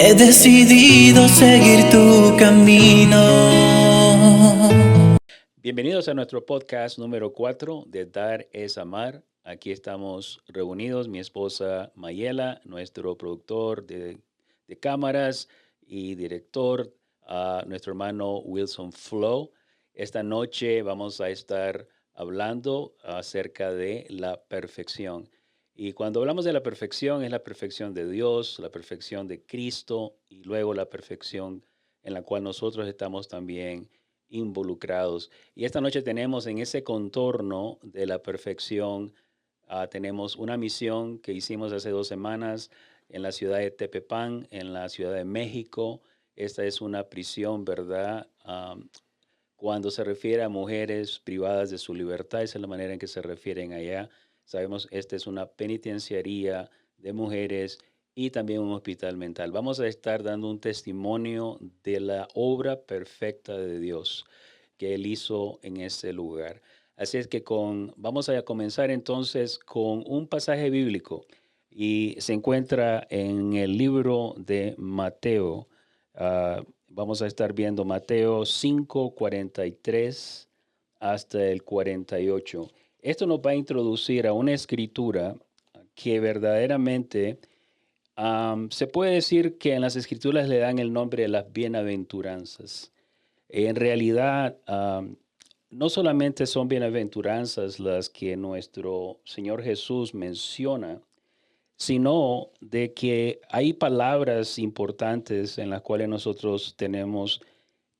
He decidido seguir tu camino. Bienvenidos a nuestro podcast número 4 de Dar es Amar. Aquí estamos reunidos, mi esposa Mayela, nuestro productor de cámaras y director, nuestro hermano Wilson Flo. Esta noche vamos a estar hablando acerca de la perfección. Y cuando hablamos de la perfección, es la perfección de Dios, la perfección de Cristo y luego la perfección en la cual nosotros estamos también involucrados. Y esta noche tenemos en ese contorno de la perfección, tenemos una misión que hicimos hace 2 semanas en la ciudad de Tepepán, en la Ciudad de México. Esta es una prisión, ¿verdad? Cuando se refiere a mujeres privadas de su libertad, esa es la manera en que se refieren allá. Sabemos, esta es una penitenciaría de mujeres y también un hospital mental. Vamos a estar dando un testimonio de la obra perfecta de Dios que Él hizo en ese lugar. Así es que vamos a comenzar entonces con un pasaje bíblico y se encuentra en el libro de Mateo. Vamos a estar viendo Mateo 5:43 hasta el 48. Esto nos va a introducir a una escritura que verdaderamente se puede decir que en las escrituras le dan el nombre de las bienaventuranzas. En realidad, no solamente son bienaventuranzas las que nuestro Señor Jesús menciona, sino de que hay palabras importantes en las cuales nosotros tenemos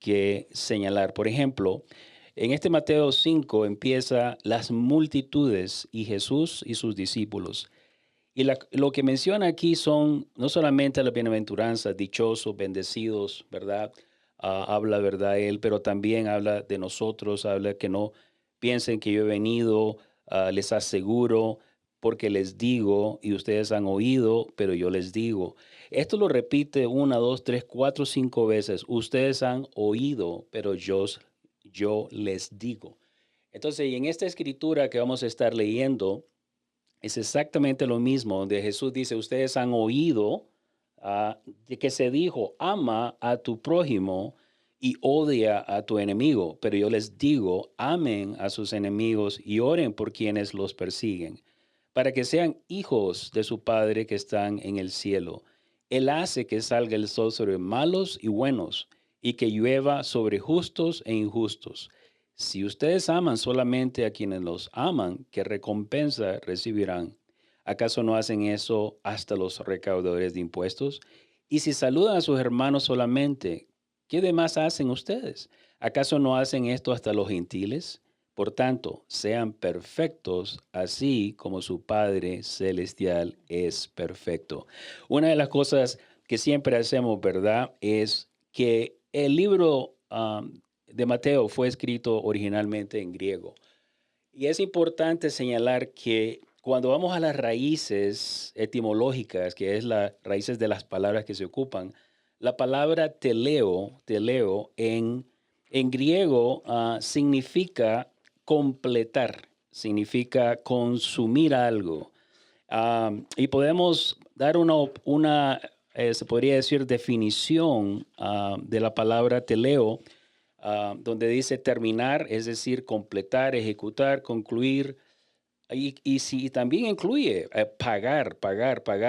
que señalar. Por ejemplo, en este Mateo 5 empieza las multitudes y Jesús y sus discípulos. Y lo que menciona aquí son no solamente las bienaventuranzas, dichosos, bendecidos, ¿verdad? Habla, ¿verdad? Él, pero también habla de nosotros, habla que no piensen que yo he venido, les aseguro, porque les digo, y ustedes han oído, pero yo les digo. Esto lo repite 1, 2, 3, 4, 5 veces. Ustedes han oído, pero yo les digo. Entonces, y en esta escritura que vamos a estar leyendo, es exactamente lo mismo, donde Jesús dice, ustedes han oído de que se dijo, ama a tu prójimo y odia a tu enemigo. Pero yo les digo, amen a sus enemigos y oren por quienes los persiguen, para que sean hijos de su Padre que están en el cielo. Él hace que salga el sol sobre malos y buenos, y que llueva sobre justos e injustos. Si ustedes aman solamente a quienes los aman, ¿qué recompensa recibirán? ¿Acaso no hacen eso hasta los recaudadores de impuestos? Y si saludan a sus hermanos solamente, ¿qué demás hacen ustedes? ¿Acaso no hacen esto hasta los gentiles? Por tanto, sean perfectos, así como su Padre Celestial es perfecto. Una de las cosas que siempre hacemos, ¿verdad?, es que el libro de Mateo fue escrito originalmente en griego. Y es importante señalar que cuando vamos a las raíces etimológicas, que es las raíces de las palabras que se ocupan, la palabra teleo en griego significa completar, significa consumir algo. Y podemos dar se podría decir, definición de la palabra teleo, donde dice terminar, es decir, completar, ejecutar, concluir, y si también incluye pagar,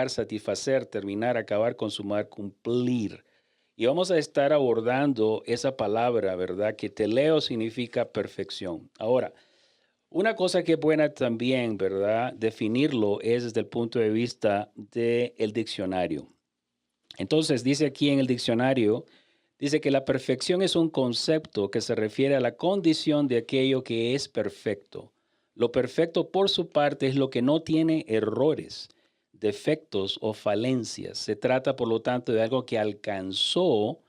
satisfacer, terminar, acabar, consumar, cumplir. Y vamos a estar abordando esa palabra, ¿verdad? Que teleo significa perfección. Ahora, una cosa que es buena también, ¿verdad? Definirlo es desde el punto de vista del diccionario. Entonces, dice aquí en el diccionario, dice que la perfección es un concepto que se refiere a la condición de aquello que es perfecto. Lo perfecto, por su parte, es lo que no tiene errores, defectos o falencias. Se trata, por lo tanto, de algo que alcanzó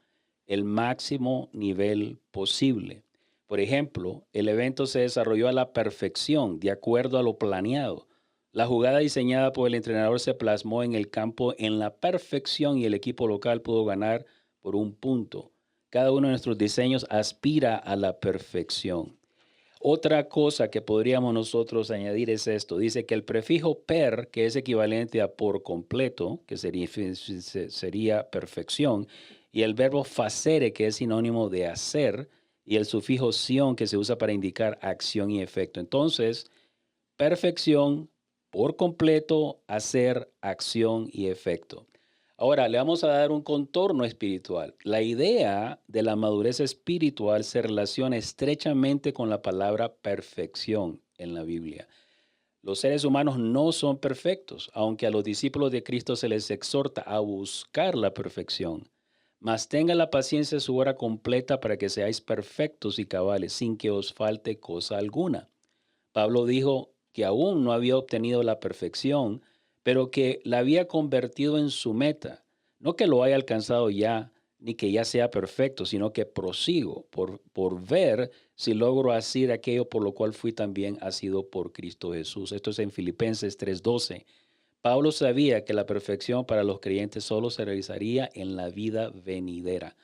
el máximo nivel posible. Por ejemplo, el evento se desarrolló a la perfección, de acuerdo a lo planeado. La jugada diseñada por el entrenador se plasmó en el campo en la perfección y el equipo local pudo ganar por un punto. Cada uno de nuestros diseños aspira a la perfección. Otra cosa que podríamos nosotros añadir es esto. Dice que el prefijo per, que es equivalente a por completo, que sería perfección, y el verbo facere, que es sinónimo de hacer, y el sufijo sion, que se usa para indicar acción y efecto. Entonces, perfección, por completo, hacer, acción y efecto. Ahora, le vamos a dar un contorno espiritual. La idea de la madurez espiritual se relaciona estrechamente con la palabra perfección en la Biblia. Los seres humanos no son perfectos, aunque a los discípulos de Cristo se les exhorta a buscar la perfección. Mas tenga la paciencia su hora completa para que seáis perfectos y cabales, sin que os falte cosa alguna. Pablo dijo que aún no había obtenido la perfección, pero que la había convertido en su meta. No que lo haya alcanzado ya, ni que ya sea perfecto, sino que prosigo por ver si logro hacer aquello por lo cual fui también asido por Cristo Jesús. Esto es en Filipenses 3:12. Pablo sabía que la perfección para los creyentes solo se realizaría en la vida venidera.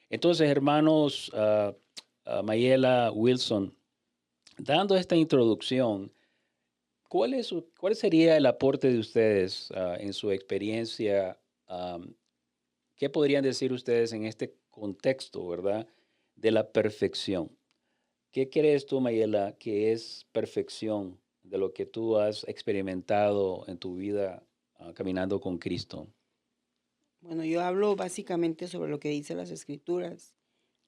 Entonces, hermanos, Mayela, Wilson, dando esta introducción, ¿cuál sería el aporte de ustedes en su experiencia? ¿Qué podrían decir ustedes en este contexto, verdad, de la perfección? ¿Qué crees tú, Mayela, que es perfección de lo que tú has experimentado en tu vida caminando con Cristo? Bueno, yo hablo básicamente sobre lo que dice las Escrituras.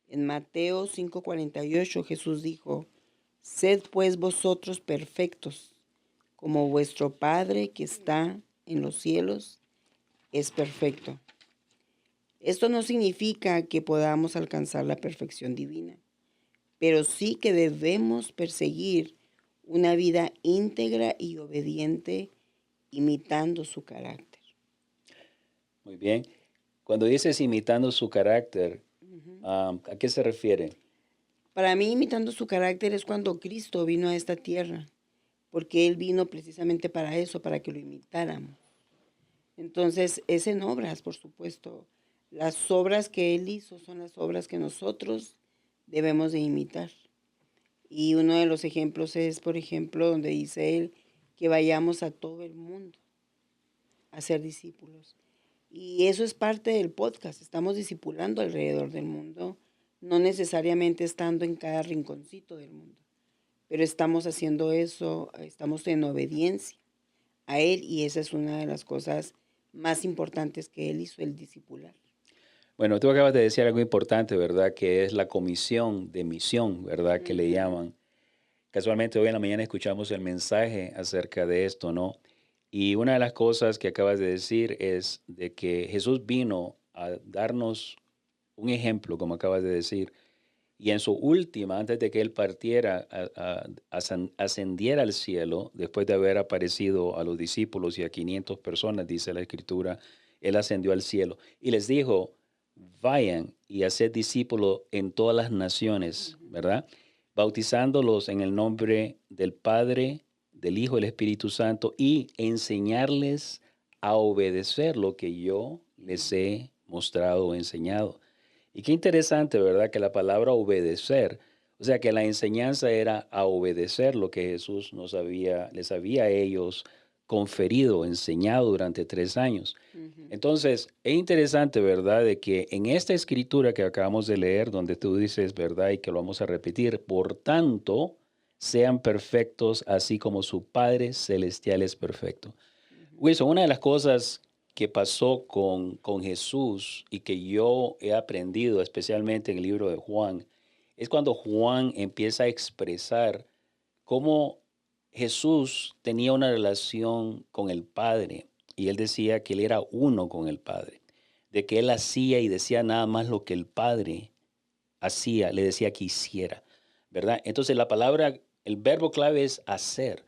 En Mateo 5:48 Jesús dijo, sed pues vosotros perfectos, como vuestro Padre que está en los cielos es perfecto. Esto no significa que podamos alcanzar la perfección divina, pero sí que debemos perseguir una vida íntegra y obediente, imitando su carácter. Muy bien. Cuando dices imitando su carácter, ¿a qué se refiere? Para mí, imitando su carácter es cuando Cristo vino a esta tierra, porque Él vino precisamente para eso, para que lo imitáramos. Entonces, es en obras, por supuesto. Las obras que Él hizo son las obras que nosotros debemos de imitar. Y uno de los ejemplos es, por ejemplo, donde dice Él que vayamos a todo el mundo a ser discípulos. Y eso es parte del podcast. Estamos discipulando alrededor del mundo, no necesariamente estando en cada rinconcito del mundo, pero estamos haciendo eso, estamos en obediencia a Él y esa es una de las cosas más importantes que Él hizo, el discipular. Bueno, tú acabas de decir algo importante, ¿verdad? Que es la comisión de misión, ¿verdad? Que le Ujú. llaman. Casualmente hoy en la mañana escuchamos el mensaje acerca de esto, ¿no? Y una de las cosas que acabas de decir es de que Jesús vino a darnos un ejemplo, como acabas de decir, y en su última, antes de que él partiera, ascendiera al cielo, después de haber aparecido a los discípulos y a 500 personas, dice la Escritura, él ascendió al cielo y les dijo, vayan y haced discípulos en todas las naciones, ¿verdad? Bautizándolos en el nombre del Padre, del Hijo y del Espíritu Santo y enseñarles a obedecer lo que yo les he mostrado o enseñado. Y qué interesante, ¿verdad? Que la palabra obedecer, o sea, que la enseñanza era a obedecer lo que Jesús les había a ellos conferido, enseñado durante 3 años. Ujú. Entonces, es interesante, ¿verdad? De que en esta escritura que acabamos de leer, donde tú dices, ¿verdad? Y que lo vamos a repetir, por tanto, sean perfectos así como su Padre Celestial es perfecto. Ujú. Wilson, una de las cosas que pasó con Jesús y que yo he aprendido, especialmente en el libro de Juan, es cuando Juan empieza a expresar cómo Jesús tenía una relación con el Padre y él decía que él era uno con el Padre, de que él hacía y decía nada más lo que el Padre hacía, le decía que hiciera, ¿verdad? Entonces la palabra, el verbo clave es hacer.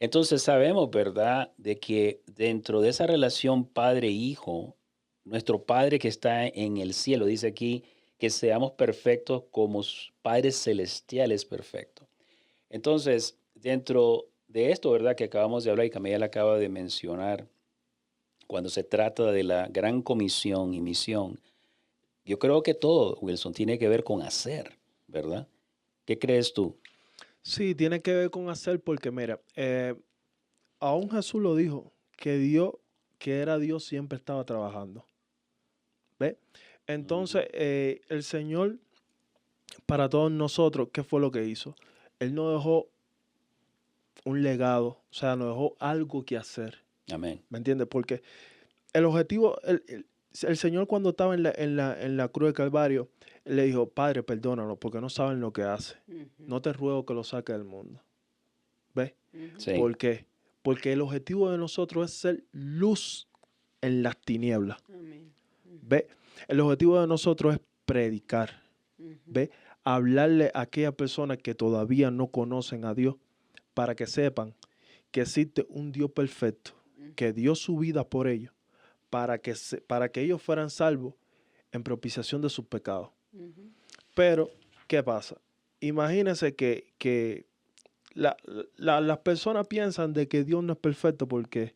Entonces sabemos, ¿verdad?, de que dentro de esa relación padre-hijo, nuestro Padre que está en el cielo, dice aquí, que seamos perfectos como su Padre Celestial es perfecto. Entonces, dentro de esto, ¿verdad?, que acabamos de hablar y que Camila acaba de mencionar, cuando se trata de la gran comisión y misión, yo creo que todo, Wilson, tiene que ver con hacer, ¿verdad? ¿Qué crees tú? Sí, tiene que ver con hacer porque, mira, aún Jesús lo dijo, que Dios, que era Dios, siempre estaba trabajando. ¿Ves? Entonces, el Señor, para todos nosotros, ¿qué fue lo que hizo? Él nos dejó un legado, o sea, nos dejó algo que hacer. Amén. ¿Me entiendes? Porque el objetivo, el Señor cuando estaba en la cruz de Calvario, él le dijo, Padre, perdónanos, porque no saben lo que hace. Ujú, No te ruego que lo saques del mundo. ¿Ves? ujú. Sí. ¿Por qué? Porque el objetivo de nosotros es ser luz en las tinieblas. Amén. Ujú, ¿Ves? El objetivo de nosotros es predicar. ujú. ¿Ves? Hablarle a aquellas personas que todavía no conocen a Dios para que sepan que existe un Dios perfecto, que dio su vida por ellos, para que ellos fueran salvos en propiciación de sus pecados. Ujú. Pero, ¿qué pasa? Imagínense que las personas piensan de que Dios no es perfecto porque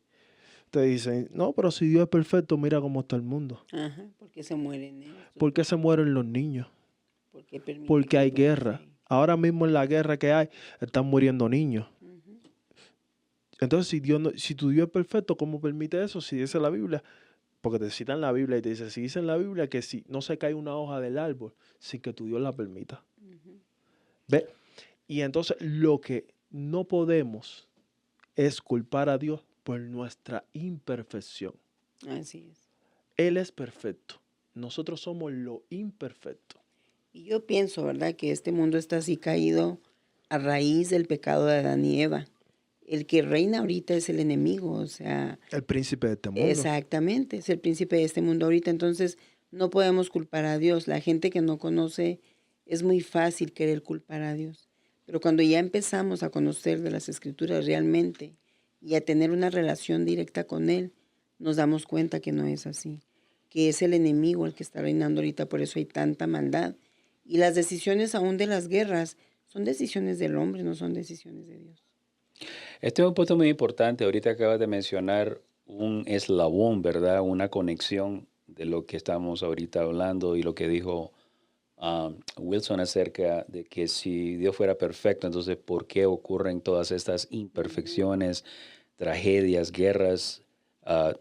te dicen, no, pero si Dios es perfecto, mira cómo está el mundo. Ajá, porque se mueren estos, ¿Por qué se mueren los niños? porque permite Porque que hay todo guerra. se- Ahora mismo en la guerra que hay, están muriendo niños. Ujú. Entonces, si tu Dios es perfecto, ¿cómo permite eso? Si dice la Biblia, porque te citan la Biblia y te dice, si dice en la Biblia que si no se cae una hoja del árbol sin que tu Dios la permita. Ujú. ¿Ve? Y entonces lo que no podemos es culpar a Dios por nuestra imperfección. Así es. Él es perfecto. Nosotros somos lo imperfecto. Y yo pienso, ¿verdad?, que este mundo está así caído a raíz del pecado de Adán y Eva. El que reina ahorita es el enemigo, o sea, El príncipe de este mundo. exactamente, es el príncipe de este mundo ahorita. Entonces, no podemos culpar a Dios. La gente que no conoce, es muy fácil querer culpar a Dios. Pero cuando ya empezamos a conocer de las Escrituras realmente y a tener una relación directa con Él, nos damos cuenta que no es así, que es el enemigo el que está reinando ahorita, por eso hay tanta maldad. Y las decisiones aún de las guerras son decisiones del hombre, no son decisiones de Dios. Este es un punto muy importante. Ahorita acabas de mencionar un eslabón, ¿verdad? Una conexión de lo que estamos ahorita hablando y lo que dijo Wilson acerca de que si Dios fuera perfecto, entonces ¿por qué ocurren todas estas imperfecciones, tragedias, guerras,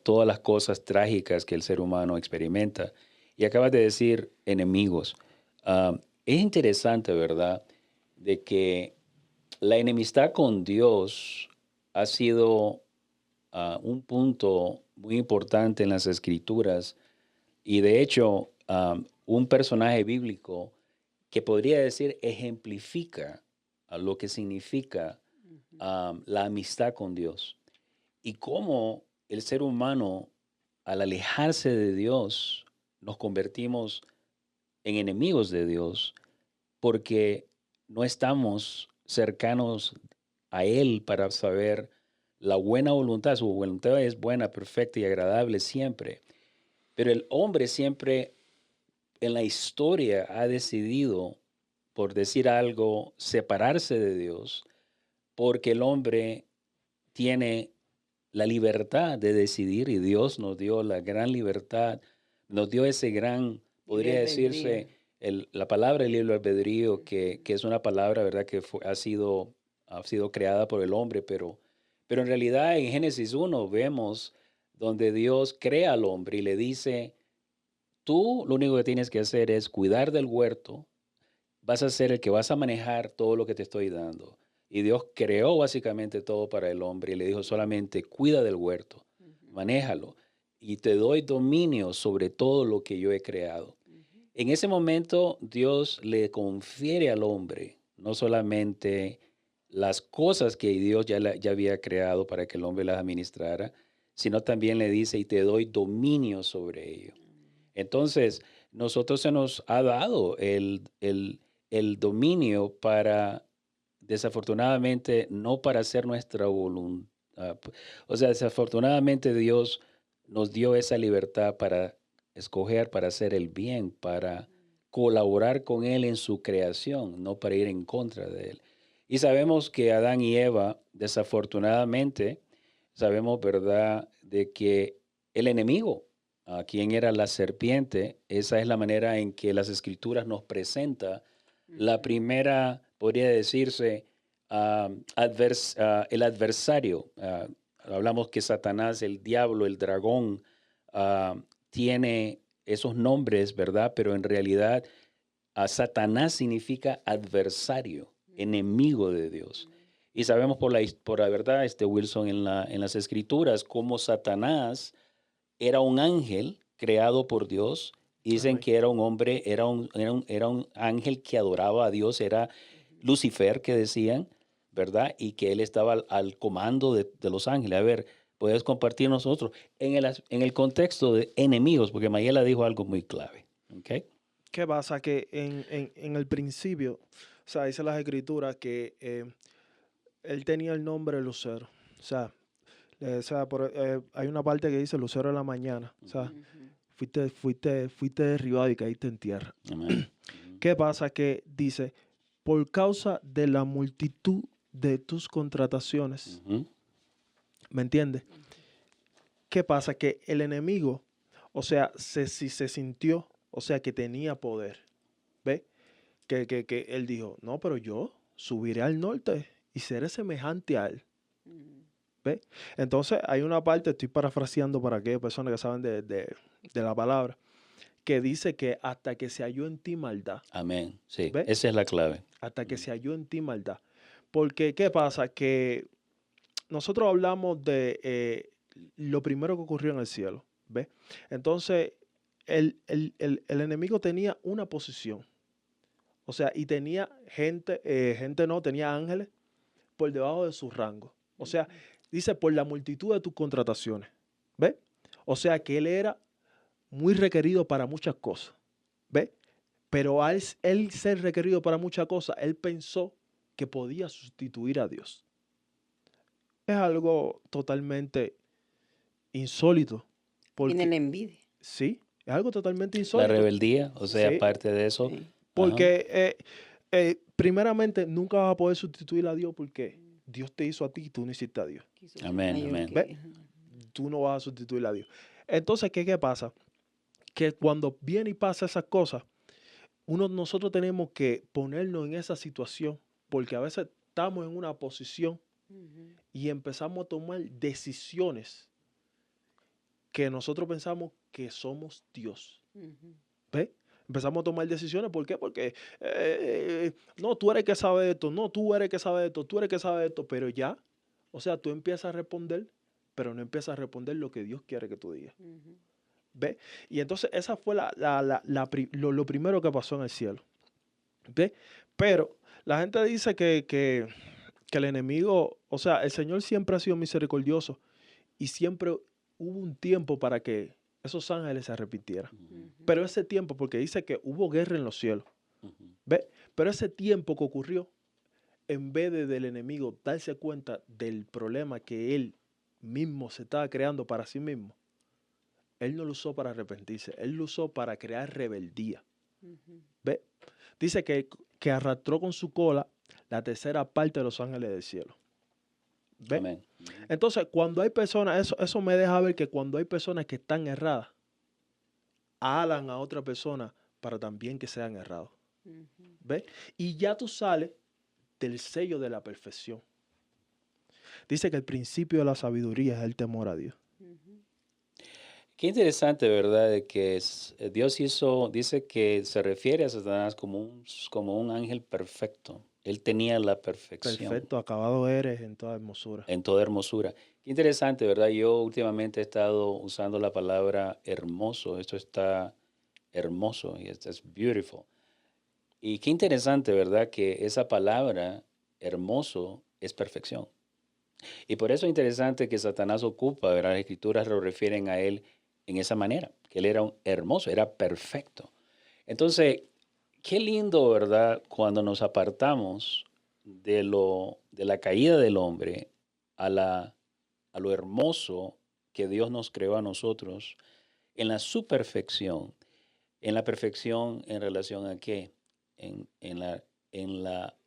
todas las cosas trágicas que el ser humano experimenta? Y acabas de decir enemigos. Es interesante, ¿verdad? De que la enemistad con Dios ha sido un punto muy importante en las escrituras y de hecho un personaje bíblico que podría decir ejemplifica lo que significa la amistad con Dios y cómo el ser humano al alejarse de Dios nos convertimos en enemigos de Dios porque no estamos cercanos a Él para saber la buena voluntad. Su voluntad es buena, perfecta y agradable siempre. Pero el hombre siempre en la historia ha decidido, por decir algo, separarse de Dios, porque el hombre tiene la libertad de decidir y Dios nos dio la gran libertad, nos dio ese gran, Libre podría albedrío. decirse, la palabra libre albedrío, que es una palabra, ¿verdad?, que ha sido creada por el hombre, pero en realidad en Génesis 1 vemos donde Dios crea al hombre y le dice, tú lo único que tienes que hacer es cuidar del huerto, vas a ser el que vas a manejar todo lo que te estoy dando. Y Dios creó básicamente todo para el hombre y le dijo solamente cuida del huerto, Ujú, manéjalo y te doy dominio sobre todo lo que yo he creado. ujú, En ese momento Dios le confiere al hombre no solamente las cosas que Dios ya había creado para que el hombre las administrara, sino también le dice y te doy dominio sobre ello. Entonces, nosotros se nos ha dado el dominio para, desafortunadamente, no para hacer nuestra voluntad. O sea, desafortunadamente Dios nos dio esa libertad para escoger, para hacer el bien, para colaborar con Él en su creación, no para ir en contra de Él. Y sabemos que Adán y Eva, desafortunadamente, sabemos, ¿verdad?, de que el enemigo, a quien era la serpiente, esa es la manera en que las escrituras nos presenta la ujú. primera, podría decirse, el adversario. Hablamos que Satanás, el diablo, el dragón, tiene esos nombres, ¿verdad? Pero en realidad Satanás significa adversario, enemigo de Dios. Y sabemos por la verdad, Wilson, en las escrituras, cómo Satanás era un ángel creado por Dios. Y dicen Amén. que era un hombre, era un ángel que adoraba a Dios, era Lucifer, que decían, ¿verdad? Y que él estaba al comando de los ángeles. A ver, puedes compartir nosotros en el contexto de enemigos, porque Mayela dijo algo muy clave. ¿Ok? ¿Qué pasa? Que en el principio, o sea, dice las escrituras que él tenía el nombre de Lucero. O sea, hay una parte que dice Lucero de la mañana. O sea, fuiste derribado y caíste en tierra. Amén. ¿Qué pasa? Que dice, por causa de la multitud de tus contrataciones, Ujú. ¿me entiendes? ¿Qué pasa? Que el enemigo, o sea, si se sintió, o sea, que tenía poder, ¿ves? Que él dijo, no, pero yo subiré al norte y seré semejante a él, ¿ves? Entonces hay una parte, estoy parafraseando para aquellas personas que saben de la palabra, que dice que hasta que se halló en ti maldad, Amén. Sí, ¿ves? esa es la clave. Hasta que se halló en ti maldad. Porque, ¿qué pasa? Que nosotros hablamos de lo primero que ocurrió en el cielo, ¿ves? Entonces, el enemigo tenía una posición, o sea, y tenía gente no, tenía ángeles por debajo de su rango. O sea, dice, por la multitud de tus contrataciones, ¿ves? O sea, que él era muy requerido para muchas cosas, ¿ves? Pero al él ser requerido para muchas cosas, él pensó que podía sustituir a Dios. Es algo totalmente insólito. Tiene la Porque, envidia. sí, es algo totalmente La insólito. rebeldía, o sea, Sí, aparte de eso. Sí. Ajá. porque primeramente nunca vas a poder sustituir a Dios porque Dios te hizo a ti y tú no hiciste a Dios. Quiso ser Amén, mayor amén. que- ¿Ves? ajá. Tú no vas a sustituir a Dios. Entonces, ¿qué pasa? Que cuando viene y pasa esas cosas, nosotros tenemos que ponernos en esa situación porque a veces estamos en una posición Ujú. y empezamos a tomar decisiones que nosotros pensamos que somos Dios. Ujú. ¿Ves? Empezamos a tomar decisiones. ¿Por qué? Porque no, tú eres el que sabe de esto, no, tú eres el que sabe de esto, tú eres el que sabe de esto, pero ya, o sea, tú empiezas a responder, pero no empiezas a responder lo que Dios quiere que tú digas. Ujú. ¿Ves? Y entonces esa fue lo primero que pasó en el cielo. ¿Ves? Pero la gente dice que el enemigo, o sea, el Señor siempre ha sido misericordioso y siempre hubo un tiempo para que esos ángeles se arrepintieran. Ujú. Pero ese tiempo, porque dice que hubo guerra en los cielos, Ujú. ¿ves? Pero ese tiempo que ocurrió, en vez del enemigo darse cuenta del problema que él mismo se estaba creando para sí mismo, él no lo usó para arrepentirse, él lo usó para crear rebeldía. Ujú. ¿Ves? Dice que arrastró con su cola la tercera parte de los ángeles del cielo. ¿Ves? Amén. Ujú. Entonces, cuando hay personas, eso me deja ver que cuando hay personas que están erradas, alan a otra persona para también que sean errados. Ujú. ¿Ves? Y ya tú sales del sello de la perfección. Dice que el principio de la sabiduría es el temor a Dios. Ujú. Qué interesante, ¿verdad? De que Dios dice que se refiere a Satanás como un ángel perfecto. Él tenía la perfección Perfecto, acabado eres en toda hermosura. en toda hermosura. Qué interesante, ¿verdad? Yo últimamente he estado usando la palabra hermoso. Esto está hermoso y esto es beautiful. Y qué interesante, ¿verdad? Que esa palabra hermoso es perfección. Y por eso es interesante que Satanás ocupa, ¿verdad? Las escrituras lo refieren a él en esa manera, que él era un hermoso, era perfecto. Entonces, qué lindo, ¿verdad? Cuando nos apartamos de la caída del hombre a a lo hermoso que Dios nos creó a nosotros en su perfección. En la perfección en relación a qué? En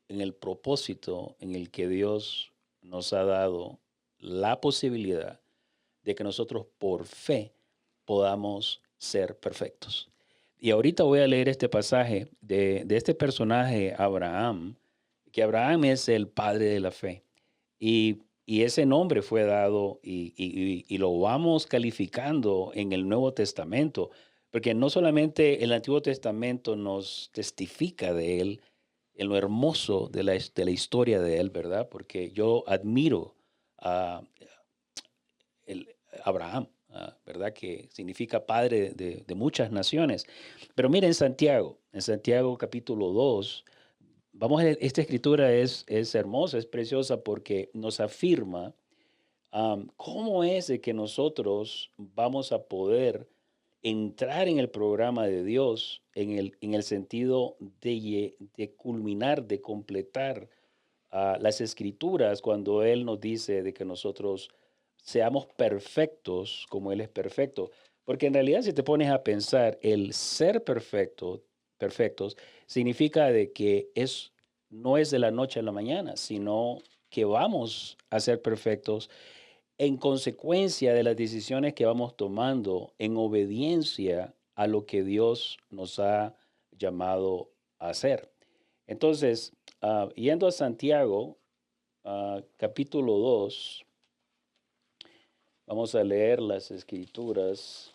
el propósito en el que Dios nos ha dado la posibilidad de que nosotros por fe podamos ser perfectos. Y ahorita voy a leer este pasaje de este personaje, Abraham, que Abraham es el padre de la fe. Y ese nombre fue dado y lo vamos calificando en el Nuevo Testamento, porque no solamente el Antiguo Testamento nos testifica de él, en lo hermoso de la historia de él, ¿verdad? Porque yo admiro a Abraham, ¿verdad? Que significa padre de muchas naciones. Pero miren en Santiago capítulo 2, vamos a ver, esta escritura es hermosa, es preciosa porque nos afirma cómo es de que nosotros vamos a poder entrar en el programa de Dios en el sentido de culminar, de completar las escrituras cuando Él nos dice de que nosotros seamos perfectos como Él es perfecto. Porque en realidad si te pones a pensar, el ser perfectos, significa de que no es de la noche a la mañana, sino que vamos a ser perfectos en consecuencia de las decisiones que vamos tomando en obediencia a lo que Dios nos ha llamado a hacer. Entonces, yendo a Santiago, capítulo 2, vamos a leer las escrituras.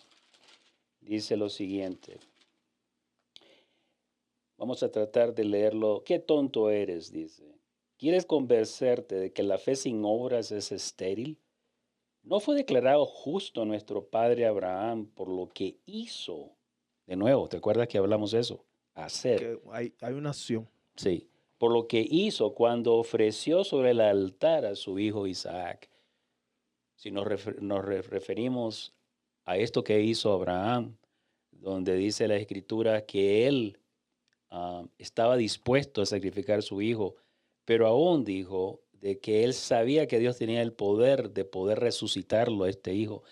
Dice lo siguiente. Vamos a tratar de leerlo. Qué tonto eres, dice. ¿Quieres convencerte de que la fe sin obras es estéril? ¿No fue declarado justo nuestro padre Abraham por lo que hizo? De nuevo, ¿te acuerdas que hablamos de eso? Hacer. Que hay una acción. Sí. Por lo que hizo cuando ofreció sobre el altar a su hijo Isaac. Si nos referimos a esto que hizo Abraham, donde dice la escritura que él estaba dispuesto a sacrificar a su hijo, pero aún dijo de que él sabía que Dios tenía el poder de poder resucitarlo a este hijo.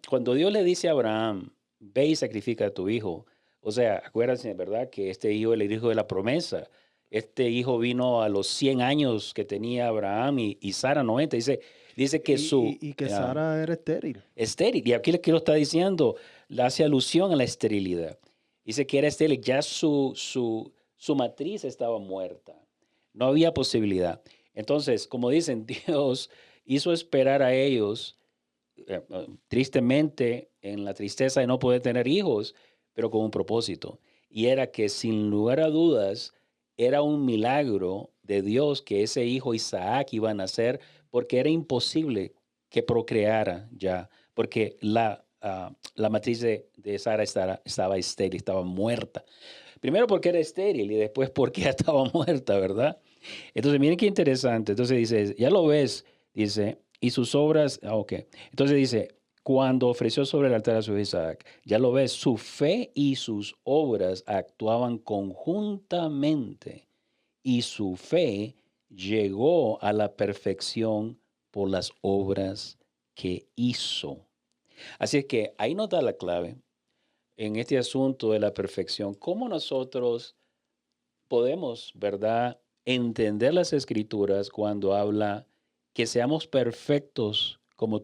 Cuando Dios le dice a Abraham, ve y sacrifica a tu hijo, o sea, acuérdense, ¿verdad? Que este hijo es el hijo de la promesa. Este hijo vino a los 100 años que tenía Abraham y Sara 90. Dice que Y que Sara era estéril. estéril. Y aquí lo está diciendo, le hace alusión a la esterilidad. Dice que era estéril, ya su matriz estaba muerta. No había posibilidad. Entonces, como dicen, Dios hizo esperar a ellos, tristemente, en la tristeza de no poder tener hijos, pero con un propósito. Y era que sin lugar a dudas, era un milagro de Dios que ese hijo Isaac iba a nacer, porque era imposible que procreara ya, porque la matriz de Sara estaba estéril, estaba muerta. Primero porque era estéril y después porque ya estaba muerta, ¿verdad? Entonces, miren qué interesante. Entonces dice, ya lo ves, dice, y sus obras, ok. Entonces dice, cuando ofreció sobre el altar a su hijo Isaac, ya lo ves, su fe y sus obras actuaban conjuntamente y su fe llegó a la perfección por las obras que hizo. Así es que ahí nos da la clave en este asunto de la perfección. ¿Cómo nosotros podemos, verdad, entender las escrituras cuando habla que seamos perfectos como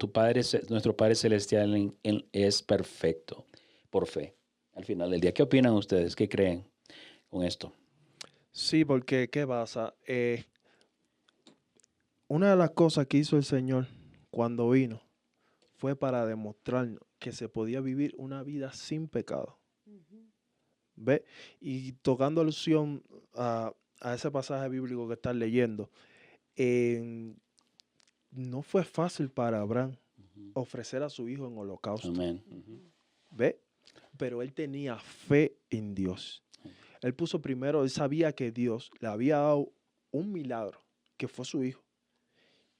nuestro Padre Celestial es perfecto por fe? Al final del día, ¿qué opinan ustedes? ¿Qué creen con esto? Sí, porque ¿qué pasa? Una de las cosas que hizo el Señor cuando vino fue para demostrarnos que se podía vivir una vida sin pecado. ¿Ve? Y tocando alusión a ese pasaje bíblico que estás leyendo, en- no fue fácil para Abraham Ujú. ofrecer a su hijo en holocausto. Amén. Ujú. ¿Ve? Pero él tenía fe en Dios. Él puso primero, él sabía que Dios le había dado un milagro, que fue su hijo,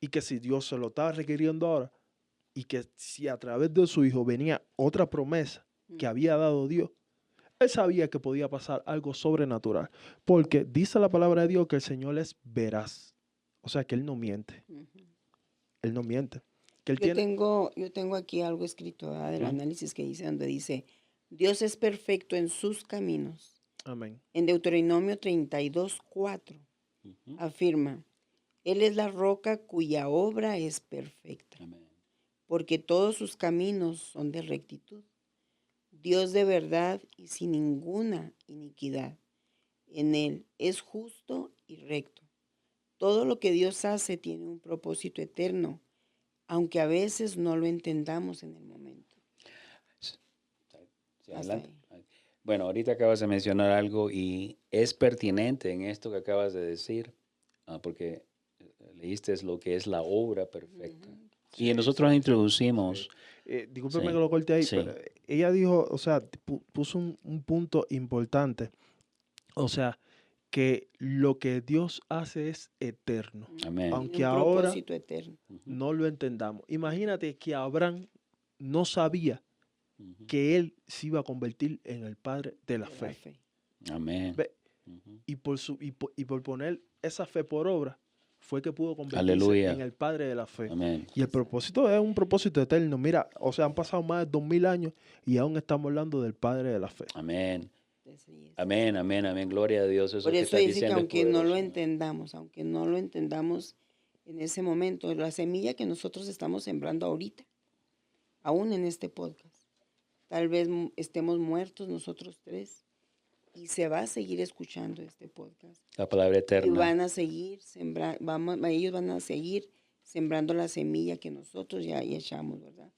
y que si Dios se lo estaba requiriendo ahora, y que si a través de su hijo venía otra promesa que había dado Dios, él sabía que podía pasar algo sobrenatural, porque dice la palabra de Dios que el Señor es veraz, o sea que Él no miente, Él no miente, que Él tiene... Yo tengo aquí algo escrito, ¿verdad? Del Ujú. análisis que hice, donde dice, Dios es perfecto en sus caminos. Amén. En Deuteronomio 32:4 Ujú. afirma, Él es la roca cuya obra es perfecta, Amén. porque todos sus caminos son de rectitud. Dios de verdad y sin ninguna iniquidad. en Él es justo y recto. Todo lo que Dios hace tiene un propósito eterno, aunque a veces no lo entendamos en el momento. Sí, Hasta adelante. ahí. Bueno, ahorita acabas de mencionar algo y es pertinente en esto que acabas de decir, porque leíste lo que es la obra perfecta. Ujú. Y Sí, nosotros sí, introducimos, sí. Discúlpeme que sí, lo corte ahí, pero sí, ella dijo, o sea, puso un punto importante. O sea, que lo que Dios hace es eterno, amén. Tiene aunque un ahora propósito eterno. Ujú, no lo entendamos. Imagínate que Abraham no sabía ujú, que él se iba a convertir en el padre de la De la fe. fe. amén. ¿Ve? Ujú. Y por poner esa fe por obra, fue que pudo convertirse en Aleluya. el padre de la fe. Amén. Y el propósito es un propósito eterno. Mira, o sea, han pasado más de 2000 años y aún estamos hablando del padre de la fe. Amén. Así es. Amén, amén, amén. Gloria a Dios. Eso Por que eso estás dice que diciendo es poderoso. aunque no lo entendamos en ese momento, la semilla que nosotros estamos sembrando ahorita, aún en este podcast, tal vez estemos muertos nosotros tres y se va a seguir escuchando este podcast. La palabra Y eterna. van a seguir ellos van a seguir sembrando la semilla que nosotros ya echamos, ¿verdad?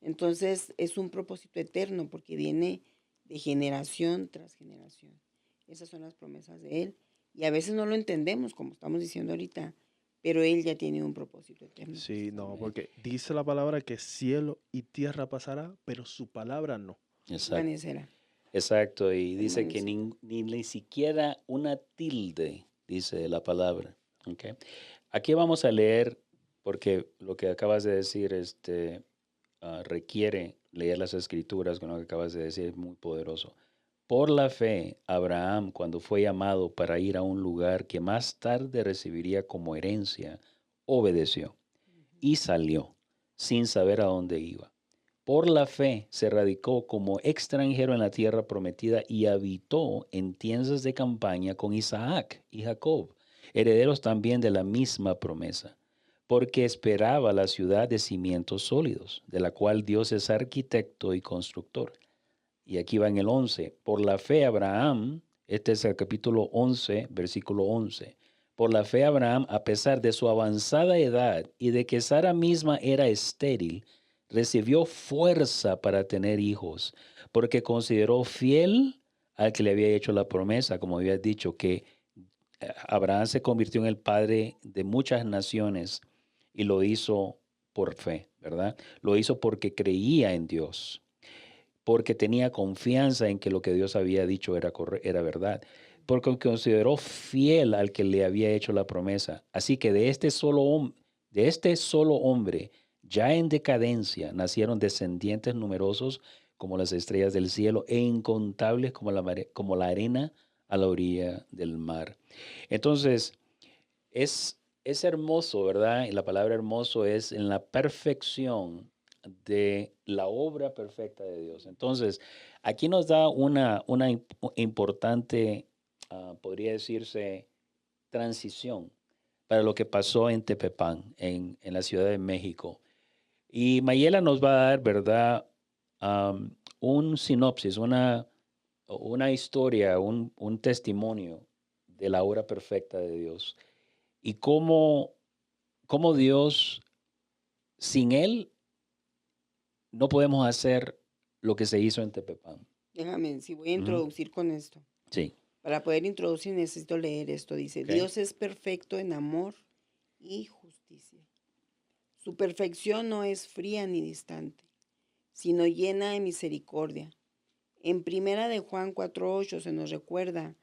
Entonces es un propósito eterno porque viene de generación tras generación. Esas son las promesas de Él. Y a veces no lo entendemos, como estamos diciendo ahorita, pero Él ya tiene un propósito eterno. Sí, no, Amén. porque dice la palabra que cielo y tierra pasará, pero su palabra no. Exacto. Permanecerá. Exacto. Y dice que Permanecerá. ni siquiera una tilde, dice la palabra. ¿Ok? Aquí vamos a leer, porque lo que acabas de decir requiere leer las escrituras, con lo que acabas de decir es muy poderoso. Por la fe, Abraham, cuando fue llamado para ir a un lugar que más tarde recibiría como herencia, obedeció y salió sin saber a dónde iba. Por la fe se radicó como extranjero en la tierra prometida y habitó en tiendas de campaña con Isaac y Jacob, herederos también de la misma promesa, porque esperaba la ciudad de cimientos sólidos, de la cual Dios es arquitecto y constructor. Y aquí va en el 11. Por la fe Abraham, este es el capítulo 11, versículo 11. Por la fe Abraham, a pesar de su avanzada edad y de que Sara misma era estéril, recibió fuerza para tener hijos, porque consideró fiel al que le había hecho la promesa, como había dicho, que Abraham se convirtió en el padre de muchas naciones y lo hizo por fe, ¿verdad? Lo hizo porque creía en Dios, porque tenía confianza en que lo que Dios había dicho era verdad, porque consideró fiel al que le había hecho la promesa. Así que de este solo hombre, ya en decadencia, nacieron descendientes numerosos como las estrellas del cielo e incontables como la arena a la orilla del mar. Entonces, es hermoso, ¿verdad? Y la palabra hermoso es en la perfección de la obra perfecta de Dios. Entonces, aquí nos da una importante, podría decirse, transición para lo que pasó en Tepepán, en la Ciudad de México. Y Mayela nos va a dar, ¿verdad? Un sinopsis, una historia, un testimonio de la obra perfecta de Dios y cómo Dios, sin Él, no podemos hacer lo que se hizo en Tepepán. Déjame, si voy a Ujú. introducir con esto. Sí, Para poder introducir necesito leer esto. Dice, ok. Dios es perfecto en amor y justicia. Su perfección no es fría ni distante, sino llena de misericordia. En primera de Juan 4:8 se nos recuerda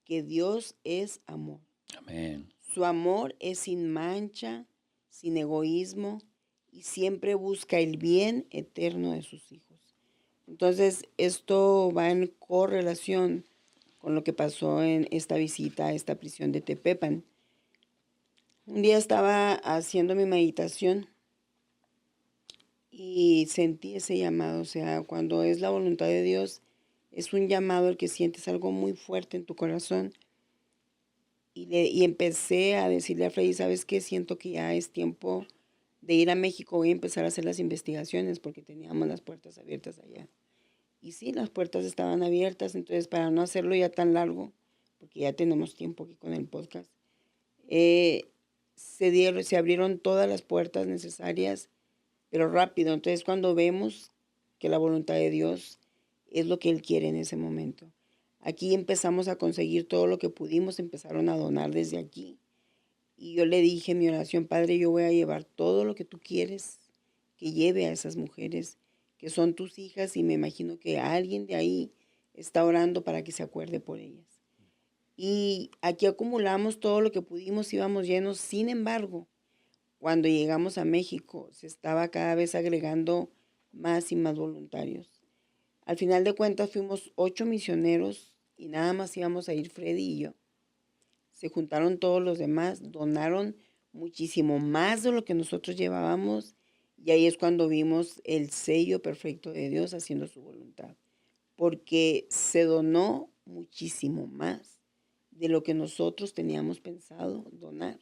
que Dios es amor. Amén. Su amor es sin mancha, sin egoísmo y siempre busca el bien eterno de sus hijos. Entonces, esto va en correlación con lo que pasó en esta visita a esta prisión de Tepepan. Un día estaba haciendo mi meditación y sentí ese llamado, o sea, cuando es la voluntad de Dios, es un llamado el que sientes algo muy fuerte en tu corazón. Y empecé a decirle a Freddy, ¿sabes qué? Siento que ya es tiempo de ir a México, voy a empezar a hacer las investigaciones porque teníamos las puertas abiertas allá. Y sí, las puertas estaban abiertas, entonces para no hacerlo ya tan largo, porque porque ya tenemos tiempo aquí con el podcast, se abrieron todas las puertas necesarias, pero rápido. Entonces, cuando vemos que la voluntad de Dios es lo que Él quiere en ese momento. Aquí empezamos a conseguir todo lo que pudimos, empezaron a donar desde aquí. Y yo le dije en mi oración, Padre, yo voy a llevar todo lo que tú quieres que lleve a esas mujeres que son tus hijas, y me imagino que alguien de ahí está orando para que se acuerde por ellas. Y aquí acumulamos todo lo que pudimos, íbamos llenos. Sin embargo, cuando llegamos a México, se estaba cada vez agregando más y más voluntarios. Al final de cuentas fuimos 8 misioneros y nada más íbamos a ir Freddy y yo. Se juntaron todos los demás, donaron muchísimo más de lo que nosotros llevábamos, y ahí es cuando vimos el sello perfecto de Dios haciendo su voluntad, porque se donó muchísimo más de lo que nosotros teníamos pensado donar.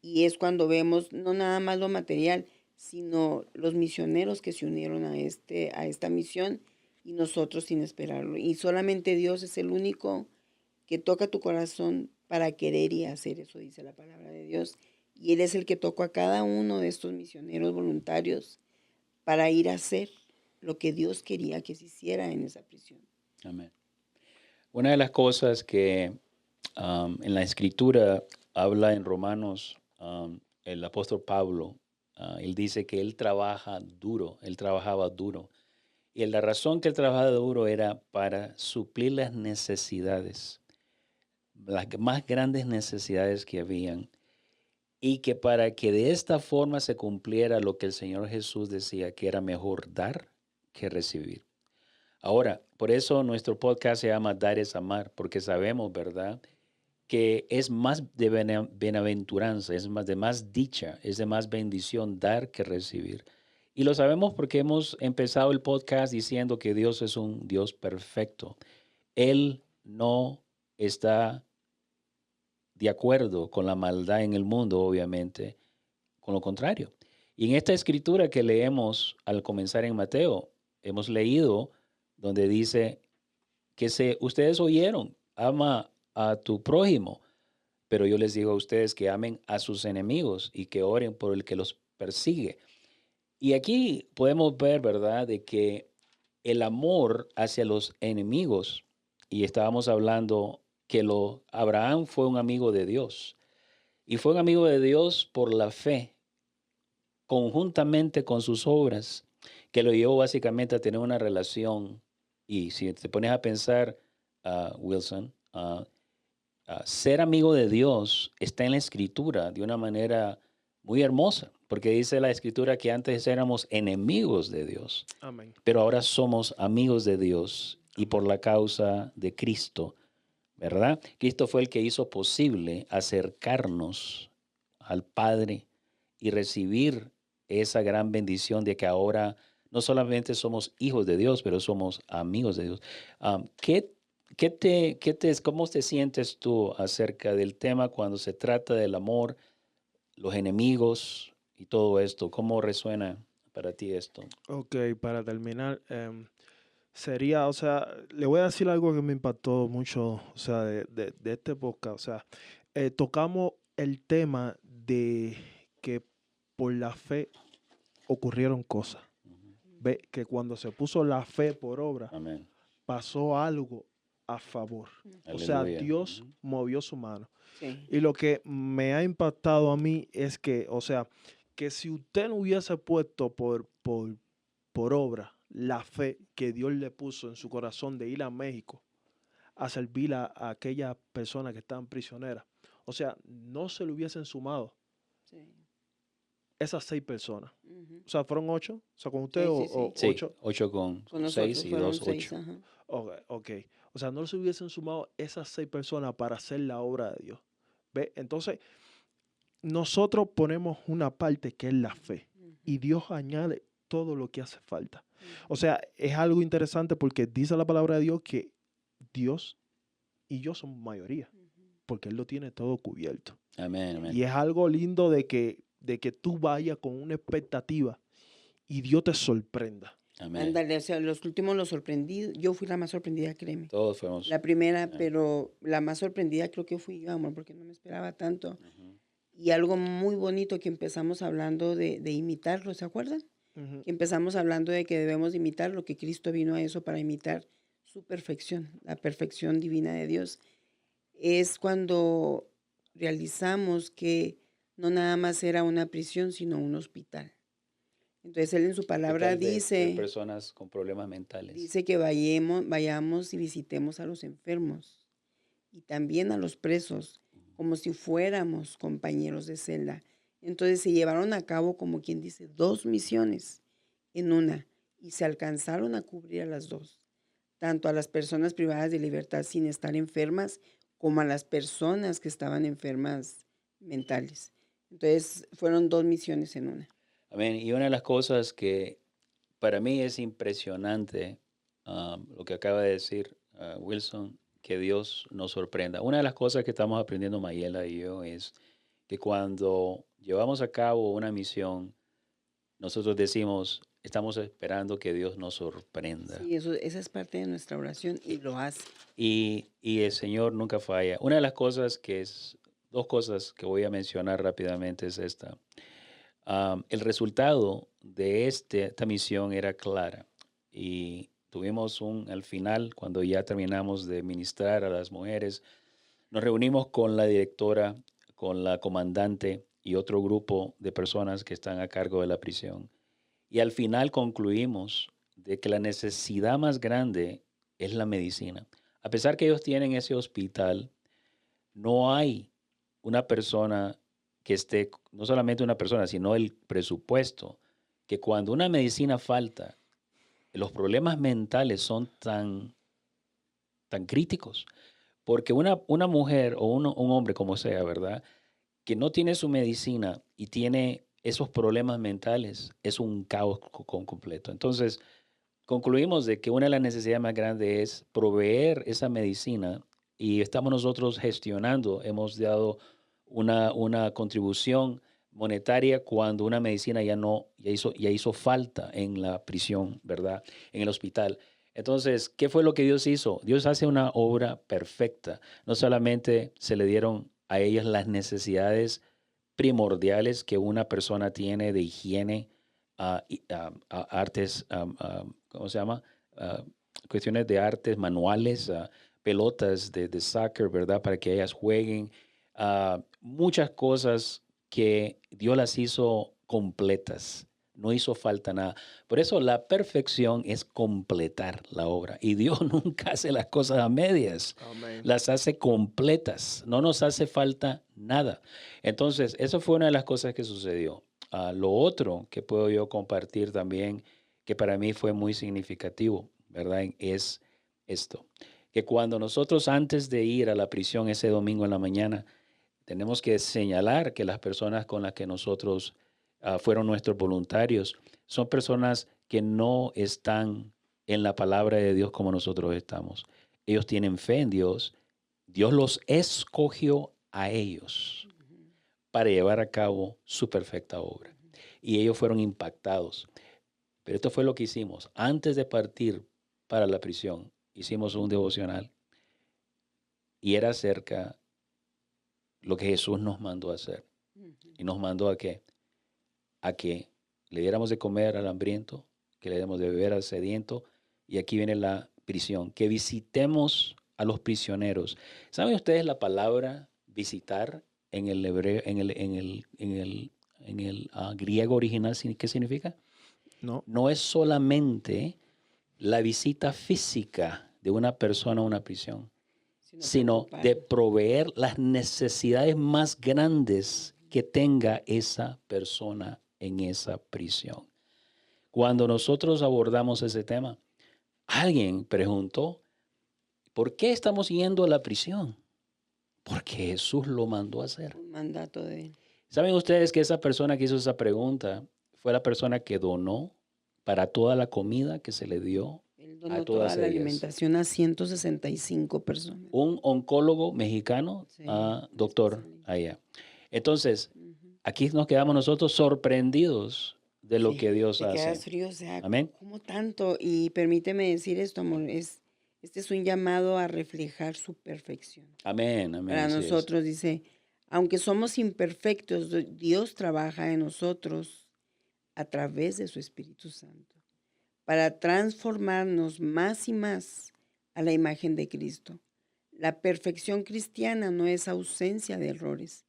Y es cuando vemos no nada más lo material, sino los misioneros que se unieron a esta misión, y nosotros sin esperarlo. Y solamente Dios es el único que toca tu corazón para querer y hacer eso, dice la palabra de Dios. Y Él es el que tocó a cada uno de estos misioneros voluntarios para ir a hacer lo que Dios quería que se hiciera en esa prisión. Amén. Una de las cosas que en la escritura habla en Romanos, el apóstol Pablo, él dice que él trabajaba duro. Y la razón que él trabajaba duro era para suplir las necesidades, las más grandes necesidades que habían, y que para que de esta forma se cumpliera lo que el Señor Jesús decía, que era mejor dar que recibir. Ahora, por eso nuestro podcast se llama Dar es Amar, porque sabemos, ¿verdad?, que es más de bienaventuranza, es más de más dicha, es de más bendición dar que recibir. Y lo sabemos porque hemos empezado el podcast diciendo que Dios es un Dios perfecto. Él no está de acuerdo con la maldad en el mundo, obviamente, con lo contrario. Y en esta escritura que leemos al comenzar en Mateo, hemos leído donde dice que ustedes oyeron, ama a tu prójimo, pero yo les digo a ustedes que amen a sus enemigos y que oren por el que los persigue. Y aquí podemos ver, ¿verdad?, de que el amor hacia los enemigos, y estábamos hablando que Abraham fue un amigo de Dios, y fue un amigo de Dios por la fe, conjuntamente con sus obras, que lo llevó básicamente a tener una relación. Y si te pones a pensar, Wilson, ser amigo de Dios está en la escritura de una manera muy hermosa, porque dice la escritura que antes éramos enemigos de Dios, Amén. pero ahora somos amigos de Dios, y por la causa de Cristo, ¿verdad? Cristo fue el que hizo posible acercarnos al Padre y recibir esa gran bendición de que ahora no solamente somos hijos de Dios, pero somos amigos de Dios. ¿Cómo te sientes tú acerca del tema cuando se trata del amor, los enemigos y todo esto? ¿Cómo resuena para ti esto? Ok, para terminar, sería, o sea, le voy a decir algo que me impactó mucho, o sea, de este podcast. O sea, tocamos el tema de que por la fe ocurrieron cosas. Ujú. Ve que cuando se puso la fe por obra, Amén. pasó algo a favor. O sea, Aleluya. Dios Ujú. movió su mano. Sí. Y lo que me ha impactado a mí es que, o sea, que si usted no hubiese puesto por obra la fe que Dios le puso en su corazón de ir a México a servir a aquellas personas que estaban prisioneras, o sea, no se le hubiesen sumado Sí. esas 6 personas. Ujú. O sea, fueron 8. O sea, con usted Sí, o, sí, sí. o Sí, 8. 8 con Con 6 nosotros y fueron 2, 6. 8. Ajá. Ok. O sea, no se hubiesen sumado esas 6 personas para hacer la obra de Dios. ¿Ve? Entonces, nosotros ponemos una parte que es la fe y Dios añade todo lo que hace falta. O sea, es algo interesante porque dice la palabra de Dios que Dios y yo somos mayoría, porque Él lo tiene todo cubierto. Amén, amén. Y es algo lindo de que tú vayas con una expectativa y Dios te sorprenda. Amén. Ándale, o sea, los últimos los sorprendí. Yo fui la más sorprendida, créeme. Todos fuimos. La primera, Amén. pero la más sorprendida creo que fui yo, amor, porque no me esperaba tanto. Ujú. Y algo muy bonito que empezamos hablando de imitarlo, ¿se acuerdan? Ujú. Que empezamos hablando de que debemos imitar lo que Cristo vino a eso para imitar su perfección, la perfección divina de Dios. Es cuando realizamos que no nada más era una prisión, sino un hospital. Entonces él en su palabra Hospital de dice, personas con problemas mentales. dice que vayamos y visitemos a los enfermos y también a los presos, como si fuéramos compañeros de celda. Entonces se llevaron a cabo, como quien dice, 2 misiones en una, y se alcanzaron a cubrir a las 2, tanto a las personas privadas de libertad sin estar enfermas, como a las personas que estaban enfermas mentales. Entonces fueron 2 misiones en una. Amén. Y una de las cosas que para mí es impresionante, lo que acaba de decir Wilson, que Dios nos sorprenda. Una de las cosas que estamos aprendiendo Mayela y yo es que cuando llevamos a cabo una misión, nosotros decimos, estamos esperando que Dios nos sorprenda. Sí, esa es parte de nuestra oración y lo hace. Y el Señor nunca falla. Una de las cosas dos cosas que voy a mencionar rápidamente es esta. El resultado de esta misión era clara y tuvimos al final, cuando ya terminamos de ministrar a las mujeres, nos reunimos con la directora, con la comandante y otro grupo de personas que están a cargo de la prisión. Y al final concluimos de que la necesidad más grande es la medicina. A pesar que ellos tienen ese hospital, no hay una persona que esté, no solamente una persona, sino el presupuesto, que cuando una medicina falta, los problemas mentales son tan críticos. Porque una mujer o un hombre, como sea, ¿verdad? Que no tiene su medicina y tiene esos problemas mentales, es un caos completo. Entonces, concluimos de que una de las necesidades más grandes es proveer esa medicina y estamos nosotros gestionando, hemos dado una contribución monetaria cuando una medicina ya hizo falta en la prisión, ¿verdad? En el hospital. Entonces, ¿qué fue lo que Dios hizo? Dios hace una obra perfecta. No solamente se le dieron a ellas las necesidades primordiales que una persona tiene de higiene, artes, ¿cómo se llama? Ah, Cuestiones de artes manuales, pelotas de soccer, ¿verdad? Para que ellas jueguen. Muchas cosas que Dios las hizo completas. No hizo falta nada. Por eso la perfección es completar la obra. Y Dios nunca hace las cosas a medias. Amén. Las hace completas. No nos hace falta nada. Entonces, eso fue una de las cosas que sucedió. Lo otro que puedo yo compartir también, que para mí fue muy significativo, ¿verdad? Es esto, que cuando nosotros antes de ir a la prisión ese domingo en la mañana, tenemos que señalar que las personas con las que nosotros fueron nuestros voluntarios son personas que no están en la palabra de Dios como nosotros estamos. Ellos tienen fe en Dios. Dios los escogió a ellos para llevar a cabo su perfecta obra. Y ellos fueron impactados. Pero esto fue lo que hicimos. Antes de partir para la prisión, hicimos un devocional y era acerca lo que Jesús nos mandó a hacer. Y nos mandó a qué? A que le diéramos de comer al hambriento, que le diéramos de beber al sediento. Y aquí viene la prisión, que visitemos a los prisioneros. ¿Saben ustedes la palabra visitar en el hebreo, en el griego original, qué significa? No. No es solamente la visita física de una persona a una prisión, sino de proveer las necesidades más grandes que tenga esa persona en esa prisión. Cuando nosotros abordamos ese tema, alguien preguntó, ¿por qué estamos yendo a la prisión? Porque Jesús lo mandó a hacer. Un mandato de él. ¿Saben ustedes que esa persona que hizo esa pregunta fue la persona que donó para toda la comida que se le dio Él a donó todas toda la ellas? alimentación a 165 personas. Un oncólogo mexicano, Sí, doctor especialista. allá. Entonces, Ujú. aquí nos quedamos nosotros sorprendidos de lo Sí, que Dios te quedas hace. frío, o sea, Amén. ¿cómo tanto? Y permíteme decir esto, amor, este es un llamado a reflejar su perfección. Amén, amén, Para así es. nosotros, dice, aunque somos imperfectos, Dios trabaja en nosotros a través de su Espíritu Santo para transformarnos más y más a la imagen de Cristo. La perfección cristiana no es ausencia de errores,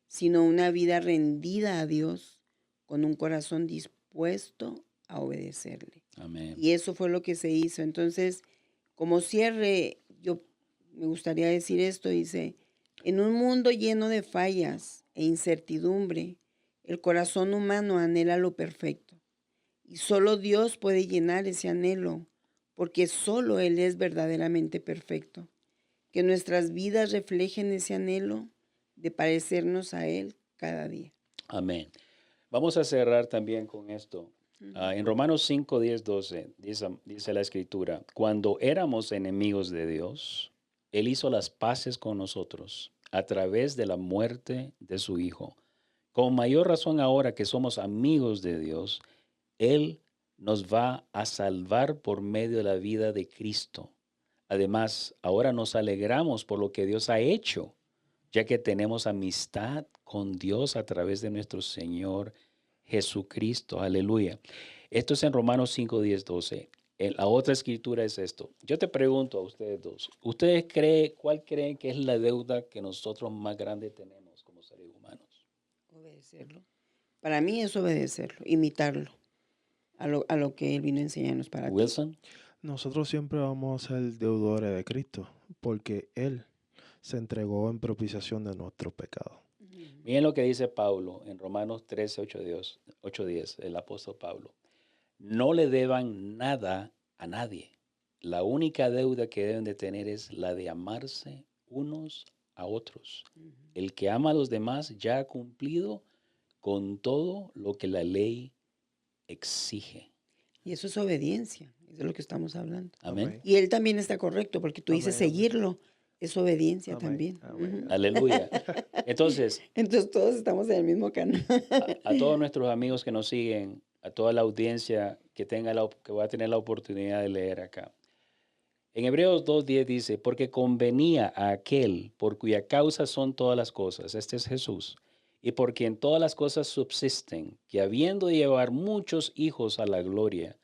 sino una vida rendida a Dios con un corazón dispuesto a obedecerle. Amén. Y eso fue lo que se hizo. Entonces, como cierre, yo me gustaría decir esto, dice, en un mundo lleno de fallas e incertidumbre, el corazón humano anhela lo perfecto. Y solo Dios puede llenar ese anhelo, porque solo Él es verdaderamente perfecto. Que nuestras vidas reflejen ese anhelo de parecernos a Él cada día. Amén. Vamos a cerrar también con esto. En Romanos 5, 10, 12 dice la Escritura, cuando éramos enemigos de Dios, Él hizo las paces con nosotros a través de la muerte de su Hijo. Con mayor razón ahora que somos amigos de Dios, Él nos va a salvar por medio de la vida de Cristo. Además, ahora nos alegramos por lo que Dios ha hecho, ya que tenemos amistad con Dios a través de nuestro Señor Jesucristo. Aleluya. Esto es en Romanos 5, 10, 12. La otra escritura es esto. Yo te pregunto a ustedes dos, ¿cuál creen que es la deuda que nosotros más grande tenemos como seres humanos? Obedecerlo. Para mí es obedecerlo, imitarlo a lo que Él vino a enseñarnos para ti. Wilson. Nosotros siempre vamos a ser deudores de Cristo, porque Él se entregó en propiciación de nuestros pecados. Miren lo que dice Pablo en Romanos 13, 8, 10, el apóstol Pablo. No le deban nada a nadie. La única deuda que deben de tener es la de amarse unos a otros. El que ama a los demás ya ha cumplido con todo lo que la ley exige. Y eso es obediencia, es de lo que estamos hablando. Amén. Y Él también está correcto, porque tú dices Amén. seguirlo, es obediencia Amén. también. Amén. Ujú. Aleluya. Entonces, Entonces todos estamos en el mismo canal. a todos nuestros amigos que nos siguen, a toda la audiencia que va a tener la oportunidad de leer acá. En Hebreos 2:10 dice, porque convenía a aquel por cuya causa son todas las cosas, este es Jesús, y por quien todas las cosas subsisten, que habiendo de llevar muchos hijos a la gloria,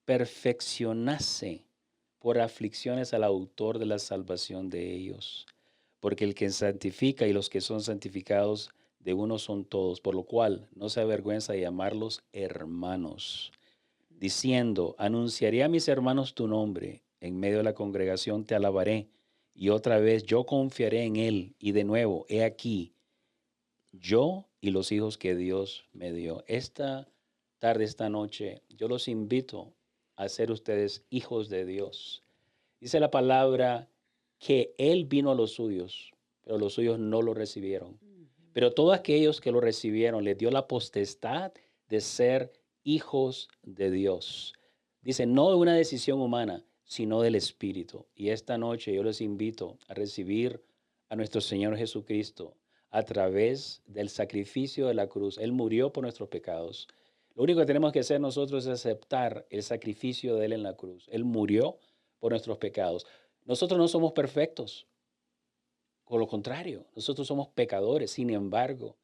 perfeccionase por aflicciones al autor de la salvación de ellos. Porque el que santifica y los que son santificados de uno son todos, por lo cual no se avergüenza de llamarlos hermanos, diciendo, anunciaré a mis hermanos tu nombre, en medio de la congregación te alabaré, y otra vez yo confiaré en él, y de nuevo, he aquí, yo y los hijos que Dios me dio. Esta tarde, esta noche, yo los invito a ser ustedes hijos de Dios. Dice la palabra que Él vino a los suyos, pero los suyos no lo recibieron. Pero todos aquellos que lo recibieron, les dio la potestad de ser hijos de Dios. Dice, no de una decisión humana, sino del Espíritu. Y esta noche yo les invito a recibir a nuestro Señor Jesucristo a través del sacrificio de la cruz. Él murió por nuestros pecados. Lo único que tenemos que hacer nosotros es aceptar el sacrificio de Él en la cruz. Él murió por nuestros pecados. Nosotros no somos perfectos. Por lo contrario, nosotros somos pecadores. Sin embargo,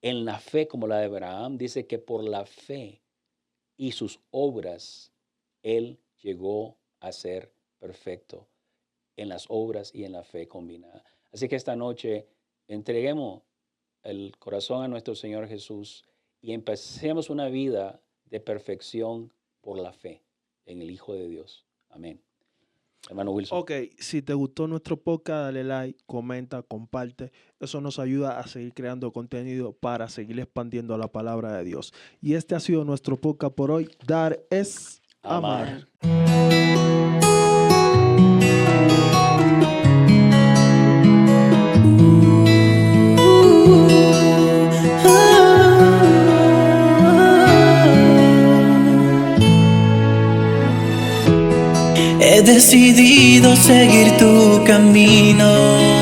en la fe como la de Abraham, dice que por la fe y sus obras, Él llegó a ser perfecto en las obras y en la fe combinada. Así que esta noche entreguemos el corazón a nuestro Señor Jesús y empecemos una vida de perfección por la fe en el Hijo de Dios. Amén. Hermano Wilson. Ok, si te gustó nuestro podcast, dale like, comenta, comparte. Eso nos ayuda a seguir creando contenido para seguir expandiendo la palabra de Dios. Y este ha sido nuestro podcast por hoy. Dar es amar. He decidido seguir tu camino.